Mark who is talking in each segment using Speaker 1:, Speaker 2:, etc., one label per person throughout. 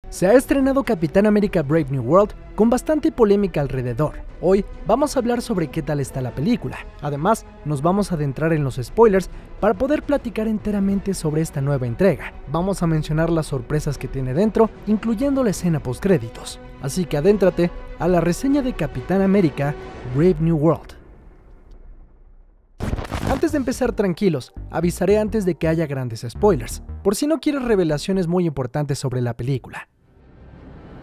Speaker 1: Se ha estrenado Capitán América Brave New World con bastante polémica alrededor. Hoy vamos a hablar sobre qué tal está la película. Además, nos vamos a adentrar en los spoilers para poder platicar enteramente sobre esta nueva entrega. Vamos a mencionar las sorpresas que tiene dentro, incluyendo la escena postcréditos. Así que adéntrate a la reseña de Capitán América Brave New World. Antes de empezar, tranquilos, avisaré antes de que haya grandes spoilers, por si no quieres revelaciones muy importantes sobre la película.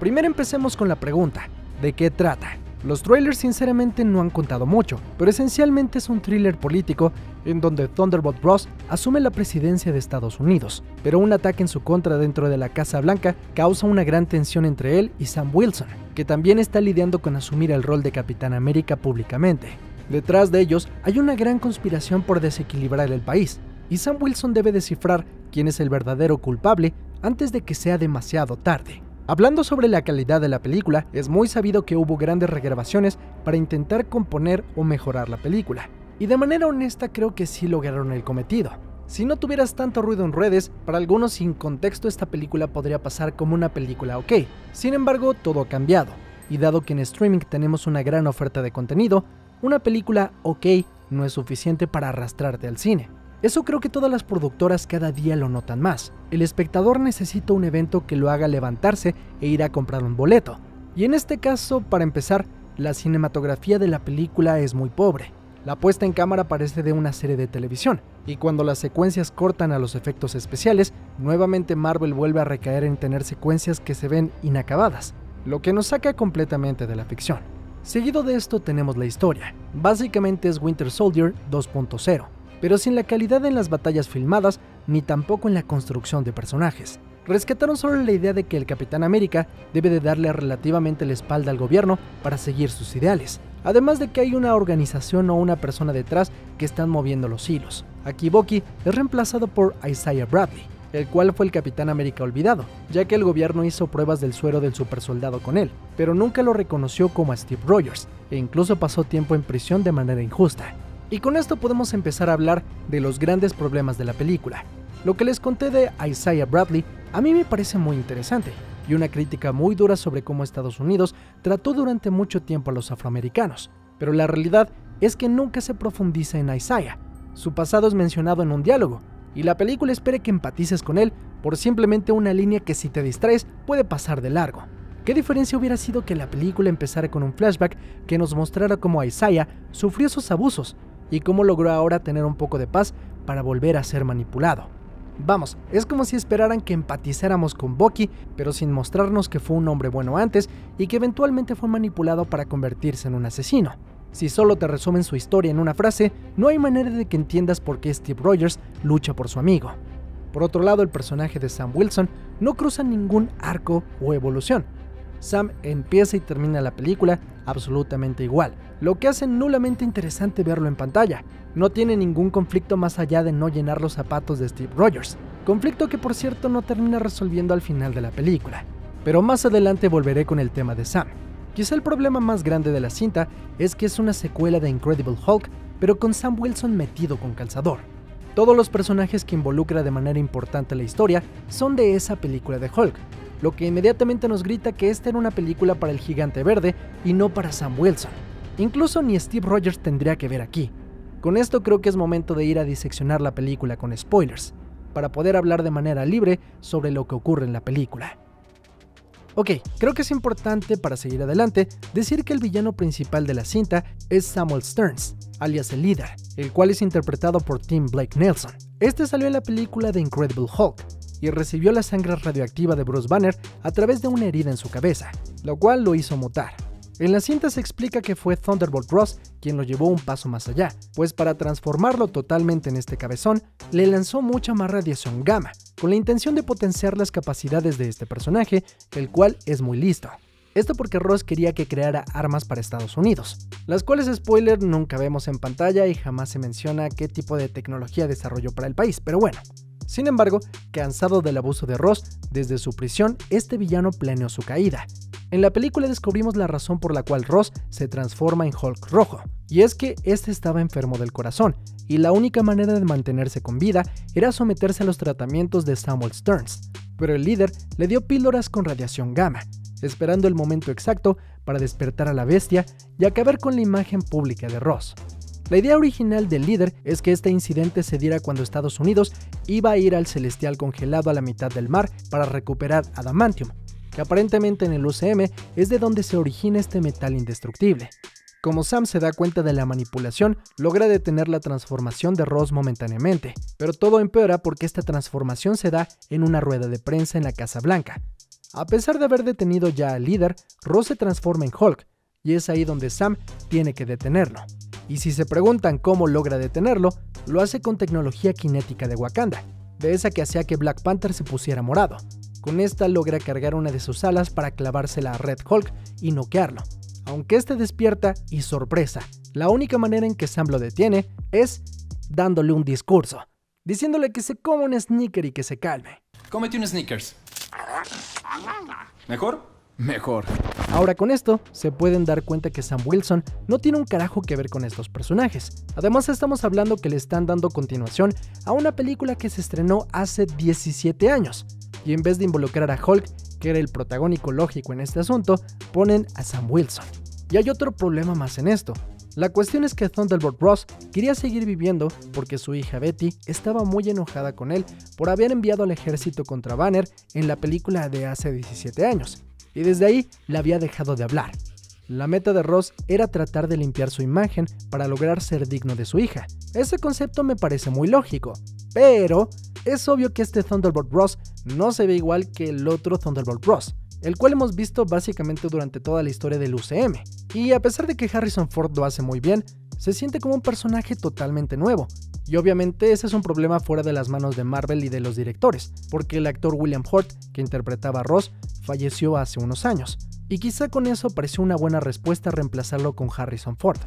Speaker 1: Primero empecemos con la pregunta, ¿de qué trata? Los trailers sinceramente no han contado mucho, pero esencialmente es un thriller político en donde Thunderbolt Ross asume la presidencia de Estados Unidos, pero un ataque en su contra dentro de la Casa Blanca causa una gran tensión entre él y Sam Wilson, que también está lidiando con asumir el rol de Capitán América públicamente. Detrás de ellos hay una gran conspiración por desequilibrar el país, y Sam Wilson debe descifrar quién es el verdadero culpable antes de que sea demasiado tarde. Hablando sobre la calidad de la película, es muy sabido que hubo grandes regrabaciones para intentar componer o mejorar la película, y de manera honesta creo que sí lograron el cometido. Si no tuvieras tanto ruido en redes, para algunos sin contexto esta película podría pasar como una película ok. Sin embargo, todo ha cambiado, y dado que en streaming tenemos una gran oferta de contenido, una película ok no es suficiente para arrastrarte al cine. Eso creo que todas las productoras cada día lo notan más. El espectador necesita un evento que lo haga levantarse e ir a comprar un boleto. Y en este caso, para empezar, la cinematografía de la película es muy pobre. La puesta en cámara parece de una serie de televisión, y cuando las secuencias cortan a los efectos especiales, nuevamente Marvel vuelve a recaer en tener secuencias que se ven inacabadas, lo que nos saca completamente de la ficción. Seguido de esto tenemos la historia. Básicamente es Winter Soldier 2.0, pero sin la calidad en las batallas filmadas ni tampoco en la construcción de personajes. Rescataron solo la idea de que el Capitán América debe de darle relativamente la espalda al gobierno para seguir sus ideales, además de que hay una organización o una persona detrás que están moviendo los hilos. Aquí Bucky es reemplazado por Isaiah Bradley, el cual fue el Capitán América olvidado, ya que el gobierno hizo pruebas del suero del supersoldado con él, pero nunca lo reconoció como a Steve Rogers, e incluso pasó tiempo en prisión de manera injusta. Y con esto podemos empezar a hablar de los grandes problemas de la película. Lo que les conté de Isaiah Bradley a mí me parece muy interesante, y una crítica muy dura sobre cómo Estados Unidos trató durante mucho tiempo a los afroamericanos, pero la realidad es que nunca se profundiza en Isaiah. Su pasado es mencionado en un diálogo, y la película espera que empatices con él por simplemente una línea que si te distraes puede pasar de largo. ¿Qué diferencia hubiera sido que la película empezara con un flashback que nos mostrara cómo Isaiah sufrió sus abusos y cómo logró ahora tener un poco de paz para volver a ser manipulado? Vamos, es como si esperaran que empatizáramos con Bucky, pero sin mostrarnos que fue un hombre bueno antes y que eventualmente fue manipulado para convertirse en un asesino. Si solo te resumen su historia en una frase, no hay manera de que entiendas por qué Steve Rogers lucha por su amigo. Por otro lado, el personaje de Sam Wilson no cruza ningún arco o evolución. Sam empieza y termina la película absolutamente igual, lo que hace nulamente interesante verlo en pantalla. No tiene ningún conflicto más allá de no llenar los zapatos de Steve Rogers, conflicto que por cierto no termina resolviendo al final de la película. Pero más adelante volveré con el tema de Sam. Quizá el problema más grande de la cinta es que es una secuela de Incredible Hulk, pero con Sam Wilson metido con calzador. Todos los personajes que involucra de manera importante la historia son de esa película de Hulk, lo que inmediatamente nos grita que esta era una película para el Gigante Verde y no para Sam Wilson. Incluso ni Steve Rogers tendría que ver aquí. Con esto creo que es momento de ir a diseccionar la película con spoilers, para poder hablar de manera libre sobre lo que ocurre en la película. Ok, creo que es importante para seguir adelante decir que el villano principal de la cinta es Samuel Stearns, alias el líder, el cual es interpretado por Tim Blake Nelson. Este salió en la película de Incredible Hulk y recibió la sangre radioactiva de Bruce Banner a través de una herida en su cabeza, lo cual lo hizo mutar. En la cinta se explica que fue Thunderbolt Ross quien lo llevó un paso más allá, pues para transformarlo totalmente en este cabezón, le lanzó mucha más radiación gamma, con la intención de potenciar las capacidades de este personaje, el cual es muy listo. Esto porque Ross quería que creara armas para Estados Unidos, las cuales, spoiler, nunca vemos en pantalla y jamás se menciona qué tipo de tecnología desarrolló para el país, pero bueno. Sin embargo, cansado del abuso de Ross, desde su prisión, este villano planeó su caída. En la película descubrimos la razón por la cual Ross se transforma en Hulk rojo, y es que este estaba enfermo del corazón, y la única manera de mantenerse con vida era someterse a los tratamientos de Samuel Stearns, pero el líder le dio píldoras con radiación gamma, esperando el momento exacto para despertar a la bestia y acabar con la imagen pública de Ross. La idea original del líder es que este incidente se diera cuando Estados Unidos iba a ir al Celestial congelado a la mitad del mar para recuperar adamantium, que aparentemente en el UCM es de donde se origina este metal indestructible. Como Sam se da cuenta de la manipulación, logra detener la transformación de Ross momentáneamente, pero todo empeora porque esta transformación se da en una rueda de prensa en la Casa Blanca. A pesar de haber detenido ya al líder, Ross se transforma en Hulk, y es ahí donde Sam tiene que detenerlo. Y si se preguntan cómo logra detenerlo, lo hace con tecnología cinética de Wakanda, de esa que hacía que Black Panther se pusiera morado. Con esta logra cargar una de sus alas para clavársela a Red Hulk y noquearlo. Aunque este despierta y sorpresa, la única manera en que Sam lo detiene es dándole un discurso, diciéndole que se coma un sneaker y que se calme.
Speaker 2: Cómete un Snickers. ¿Mejor? Mejor.
Speaker 1: Ahora con esto, se pueden dar cuenta que Sam Wilson no tiene un carajo que ver con estos personajes. Además estamos hablando que le están dando continuación a una película que se estrenó hace 17 años. Y en vez de involucrar a Hulk, que era el protagónico lógico en este asunto, ponen a Sam Wilson. Y hay otro problema más en esto. La cuestión es que Thunderbolt Ross quería seguir viviendo porque su hija Betty estaba muy enojada con él por haber enviado al ejército contra Banner en la película de hace 17 años. Y desde ahí le había dejado de hablar. La meta de Ross era tratar de limpiar su imagen para lograr ser digno de su hija. Ese concepto me parece muy lógico, pero es obvio que este Thunderbolt Ross no se ve igual que el otro Thunderbolt Ross, el cual hemos visto básicamente durante toda la historia del UCM. Y a pesar de que Harrison Ford lo hace muy bien, se siente como un personaje totalmente nuevo. Y obviamente ese es un problema fuera de las manos de Marvel y de los directores, porque el actor William Hurt, que interpretaba a Ross, falleció hace unos años, y quizá con eso pareció una buena respuesta reemplazarlo con Harrison Ford.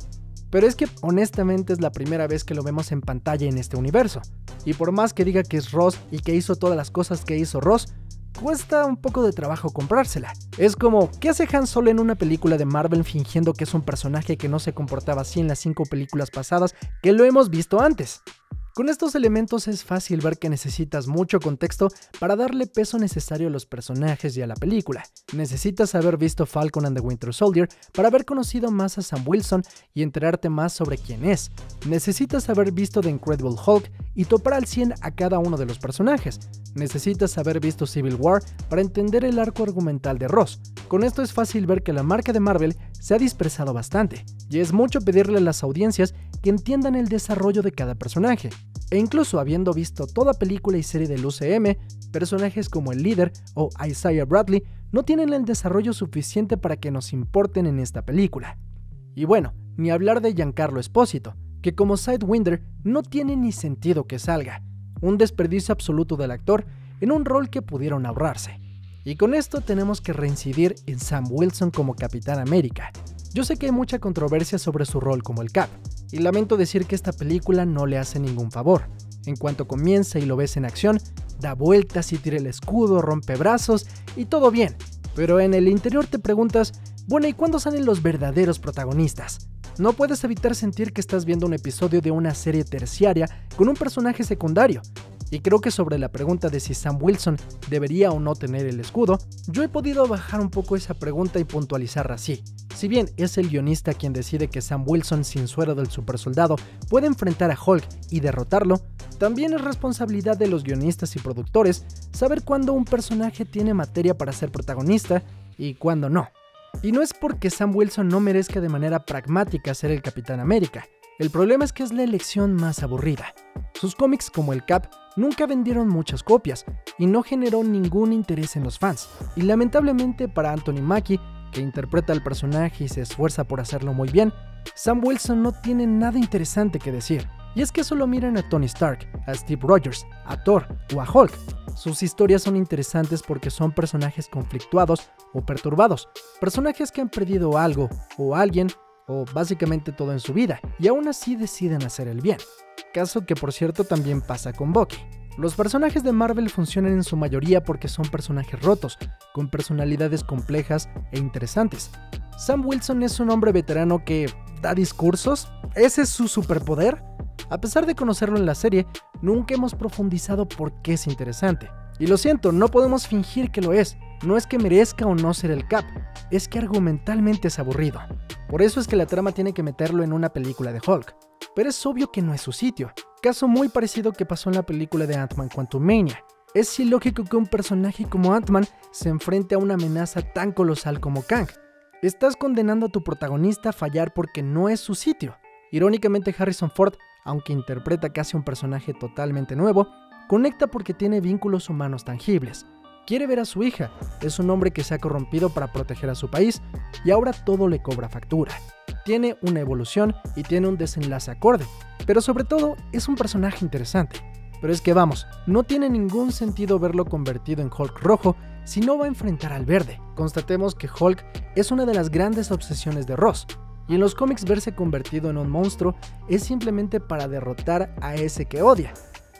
Speaker 1: Pero es que honestamente es la primera vez que lo vemos en pantalla en este universo, y por más que diga que es Ross y que hizo todas las cosas que hizo Ross, cuesta un poco de trabajo comprársela. Es como, ¿qué hace Han Solo en una película de Marvel fingiendo que es un personaje que no se comportaba así en las 5 películas pasadas que lo hemos visto antes? Con estos elementos es fácil ver que necesitas mucho contexto para darle peso necesario a los personajes y a la película. Necesitas haber visto Falcon and the Winter Soldier para haber conocido más a Sam Wilson y enterarte más sobre quién es. Necesitas haber visto The Incredible Hulk y topar al 100 a cada uno de los personajes. Necesitas haber visto Civil War para entender el arco argumental de Ross. Con esto es fácil ver que la marca de Marvel se ha dispersado bastante, y es mucho pedirle a las audiencias que entiendan el desarrollo de cada personaje. E incluso habiendo visto toda película y serie del UCM, personajes como el líder o Isaiah Bradley no tienen el desarrollo suficiente para que nos importen en esta película. Y bueno, ni hablar de Giancarlo Esposito, que como Sidewinder no tiene ni sentido que salga. Un desperdicio absoluto del actor en un rol que pudieron ahorrarse. Y con esto tenemos que reincidir en Sam Wilson como Capitán América. Yo sé que hay mucha controversia sobre su rol como el Cap, y lamento decir que esta película no le hace ningún favor. En cuanto comienza y lo ves en acción, da vueltas y tira el escudo, rompe brazos y todo bien. Pero en el interior te preguntas, bueno, ¿y cuándo salen los verdaderos protagonistas? No puedes evitar sentir que estás viendo un episodio de una serie terciaria con un personaje secundario. Y creo que sobre la pregunta de si Sam Wilson debería o no tener el escudo, yo he podido bajar un poco esa pregunta y puntualizarla así. Si bien es el guionista quien decide que Sam Wilson sin suero del supersoldado puede enfrentar a Hulk y derrotarlo, también es responsabilidad de los guionistas y productores saber cuándo un personaje tiene materia para ser protagonista y cuándo no. Y no es porque Sam Wilson no merezca de manera pragmática ser el Capitán América. El problema es que es la elección más aburrida. Sus cómics como el Cap nunca vendieron muchas copias y no generó ningún interés en los fans. Y lamentablemente para Anthony Mackie, que interpreta al personaje y se esfuerza por hacerlo muy bien, Sam Wilson no tiene nada interesante que decir. Y es que solo miren a Tony Stark, a Steve Rogers, a Thor o a Hulk. Sus historias son interesantes porque son personajes conflictuados o perturbados, personajes que han perdido algo o alguien o básicamente todo en su vida y aún así deciden hacer el bien. Caso que por cierto también pasa con Bucky. Los personajes de Marvel funcionan en su mayoría porque son personajes rotos, con personalidades complejas e interesantes. Sam Wilson es un hombre veterano que da discursos. ¿Ese es su superpoder? A pesar de conocerlo en la serie, nunca hemos profundizado por qué es interesante. Y lo siento, no podemos fingir que lo es. No es que merezca o no ser el Cap, es que argumentalmente es aburrido. Por eso es que la trama tiene que meterlo en una película de Hulk. Pero es obvio que no es su sitio. Caso muy parecido que pasó en la película de Ant-Man Quantumania. Es ilógico que un personaje como Ant-Man se enfrente a una amenaza tan colosal como Kang. Estás condenando a tu protagonista a fallar porque no es su sitio. Irónicamente, Harrison Ford, aunque interpreta casi un personaje totalmente nuevo, conecta porque tiene vínculos humanos tangibles. Quiere ver a su hija, es un hombre que se ha corrompido para proteger a su país y ahora todo le cobra factura. Tiene una evolución y tiene un desenlace acorde, pero sobre todo es un personaje interesante. Pero es que vamos, no tiene ningún sentido verlo convertido en Hulk rojo si no va a enfrentar al verde. Constatemos que Hulk es una de las grandes obsesiones de Ross, y en los cómics verse convertido en un monstruo es simplemente para derrotar a ese que odia.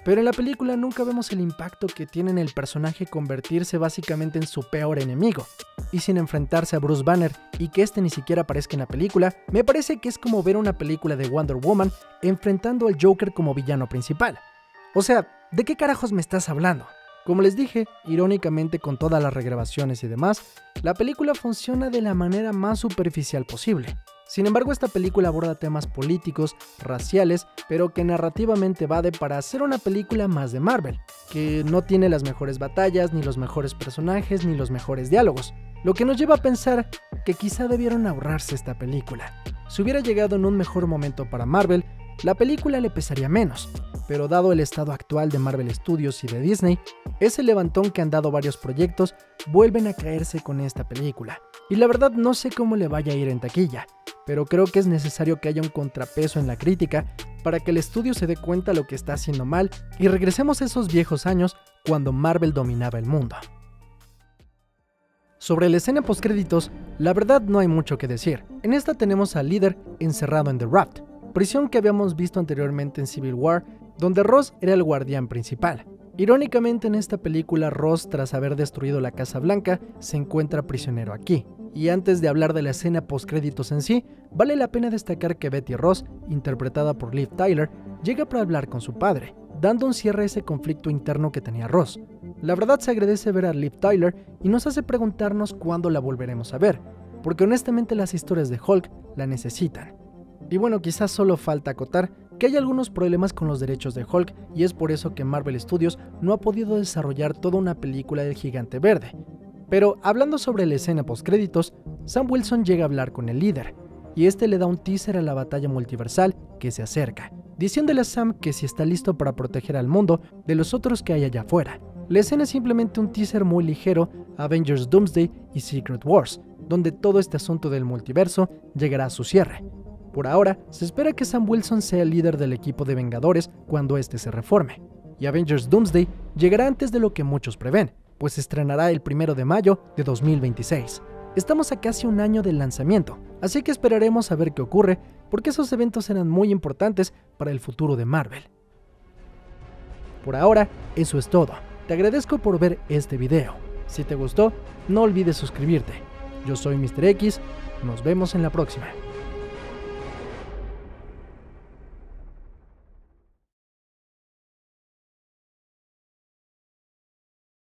Speaker 1: Pero en la película nunca vemos el impacto que tiene en el personaje convertirse básicamente en su peor enemigo. Y sin enfrentarse a Bruce Banner y que este ni siquiera aparezca en la película, me parece que es como ver una película de Wonder Woman enfrentando al Joker como villano principal. O sea, ¿de qué carajos me estás hablando? Como les dije, irónicamente con todas las regrabaciones y demás, la película funciona de la manera más superficial posible. Sin embargo, esta película aborda temas políticos, raciales, pero que narrativamente vade para hacer una película más de Marvel, que no tiene las mejores batallas, ni los mejores personajes, ni los mejores diálogos, lo que nos lleva a pensar que quizá debieron ahorrarse esta película. Si hubiera llegado en un mejor momento para Marvel, la película le pesaría menos, pero dado el estado actual de Marvel Studios y de Disney, ese levantón que han dado varios proyectos vuelven a caerse con esta película. Y la verdad no sé cómo le vaya a ir en taquilla, pero creo que es necesario que haya un contrapeso en la crítica para que el estudio se dé cuenta lo que está haciendo mal y regresemos a esos viejos años cuando Marvel dominaba el mundo. Sobre la escena postcréditos, la verdad no hay mucho que decir. En esta tenemos al líder encerrado en The Raft, prisión que habíamos visto anteriormente en Civil War, donde Ross era el guardián principal. Irónicamente, en esta película, Ross, tras haber destruido la Casa Blanca, se encuentra prisionero aquí. Y antes de hablar de la escena postcréditos en sí, vale la pena destacar que Betty Ross, interpretada por Liv Tyler, llega para hablar con su padre, dando un cierre a ese conflicto interno que tenía Ross. La verdad se agradece ver a Liv Tyler y nos hace preguntarnos cuándo la volveremos a ver, porque honestamente las historias de Hulk la necesitan. Y bueno, quizás solo falta acotar que hay algunos problemas con los derechos de Hulk y es por eso que Marvel Studios no ha podido desarrollar toda una película del Gigante Verde. Pero hablando sobre la escena postcréditos, Sam Wilson llega a hablar con el líder, y este le da un teaser a la batalla multiversal que se acerca, diciéndole a Sam que si está listo para proteger al mundo de los otros que hay allá afuera. La escena es simplemente un teaser muy ligero a Avengers Doomsday y Secret Wars, donde todo este asunto del multiverso llegará a su cierre. Por ahora, se espera que Sam Wilson sea el líder del equipo de Vengadores cuando este se reforme, y Avengers Doomsday llegará antes de lo que muchos prevén, pues se estrenará el 1 de mayo de 2026. Estamos a casi un año del lanzamiento, así que esperaremos a ver qué ocurre, porque esos eventos serán muy importantes para el futuro de Marvel. Por ahora, eso es todo. Te agradezco por ver este video. Si te gustó, no olvides suscribirte. Yo soy Mr. X, nos vemos en la próxima.